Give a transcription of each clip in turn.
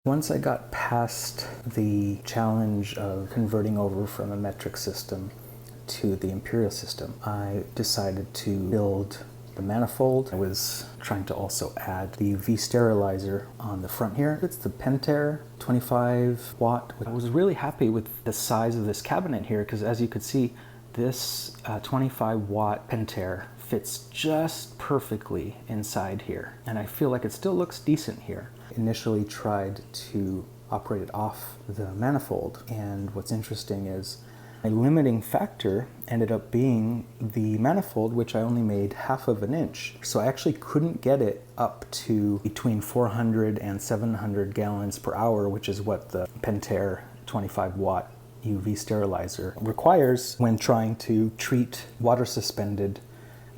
Once I got past the challenge of converting over from a metric system to the imperial system, I decided to build the manifold. I was trying to also add the UV sterilizer on the front here. It's the Pentair 25 watt. I was really happy with the size of this cabinet here because, as you could see, this 25 watt Pentair fits just perfectly inside here, and I feel like it still looks decent here. Initially tried to operate it off the manifold, and what's interesting is my limiting factor ended up being the manifold, which I only made 1/2 inch. So I actually couldn't get it up to between 400 and 700 gallons per hour, which is what the Pentair 25 watt UV sterilizer requires when trying to treat water suspended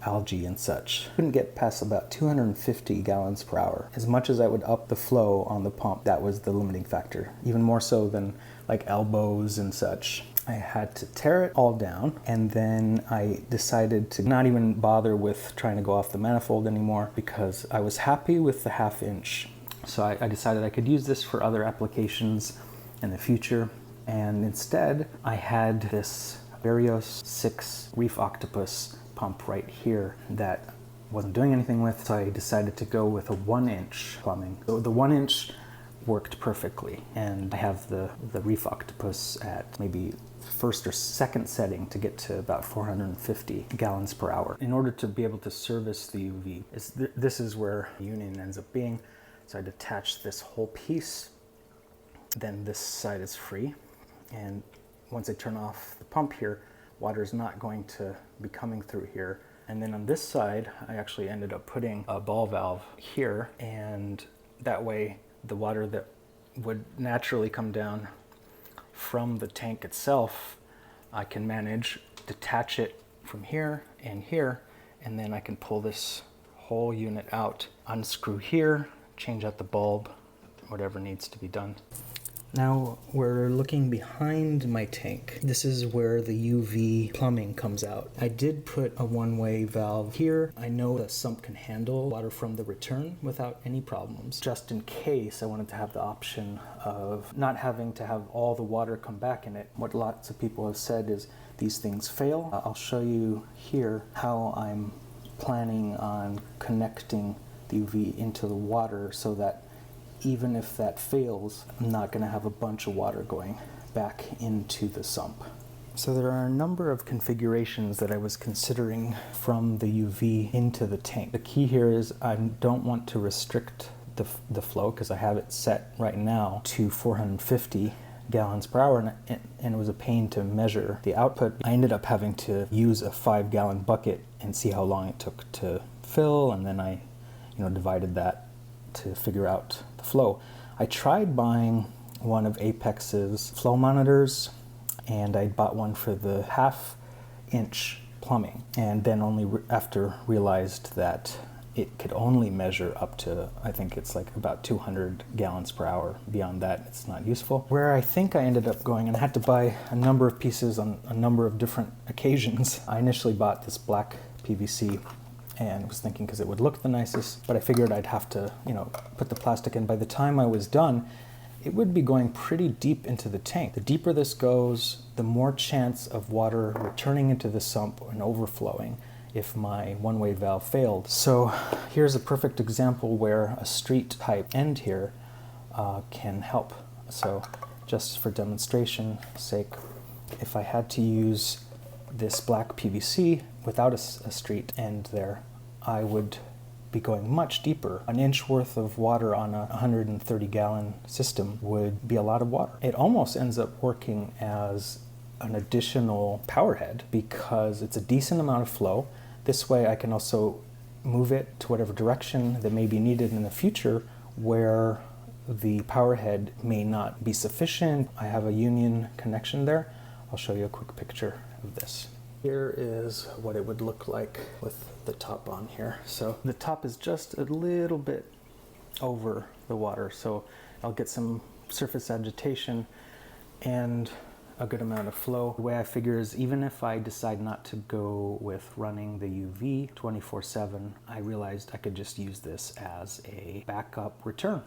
algae and such. Couldn't get past about 250 gallons per hour. As much as I would up the flow on the pump, that was the limiting factor, even more so than like elbows and such. I had to tear it all down, and then I decided to not even bother with trying to go off the manifold anymore because I was happy with the 1/2 inch. So I decided I could use this for other applications in the future, and instead I had this Varios 6 Reef Octopus pump right here that wasn't doing anything with, so I decided to go with a 1-inch plumbing. So the 1-inch worked perfectly, and I have the Reef Octopus at maybe first or second setting to get to about 450 gallons per hour. In order to be able to service the UV, this is where the union ends up being. So I detach this whole piece, then this side is free, and once I turn off the pump here, water is not going to be coming through here. And then on this side, I actually ended up putting a ball valve here, and that way the water that would naturally come down from the tank itself, I can manage, detach it from here, and then I can pull this whole unit out, unscrew here, change out the bulb, whatever needs to be done. Now we're looking behind my tank. This is where the UV plumbing comes out. I did put a one-way valve here. I know the sump can handle water from the return without any problems. Just in case, I wanted to have the option of not having to have all the water come back in it. What lots of people have said is these things fail. I'll show you here how I'm planning on connecting the UV into the water so that even if that fails, I'm not going to have a bunch of water going back into the sump. So there are a number of configurations that I was considering from the UV into the tank. The key here is I don't want to restrict the flow because I have it set right now to 450 gallons per hour, and it was a pain to measure the output. I ended up having to use a 5-gallon bucket and see how long it took to fill, and then I divided that to figure out the flow. I tried buying one of Apex's flow monitors, and I bought one for the 1/2 inch plumbing, and then only after realized that it could only measure up to, I think it's like about 200 gallons per hour. Beyond that, it's not useful. Where I think I ended up going, and I had to buy a number of pieces on a number of different occasions. I initially bought this black PVC and was thinking because it would look the nicest, but I figured I'd have to, put the plastic in. By the time I was done, it would be going pretty deep into the tank. The deeper this goes, the more chance of water returning into the sump and overflowing if my one-way valve failed. So here's a perfect example where a street type end here can help. So just for demonstration sake, if I had to use this black PVC without a street end there, I would be going much deeper. An inch worth of water on a 130-gallon system would be a lot of water. It almost ends up working as an additional power head because it's a decent amount of flow. This way I can also move it to whatever direction that may be needed in the future where the power head may not be sufficient. I have a union connection there. I'll show you a quick picture of this. Here is what it would look like with the top on here. So the top is just a little bit over the water, so I'll get some surface agitation and a good amount of flow. The way I figure is even if I decide not to go with running the UV 24/7, I realized I could just use this as a backup return.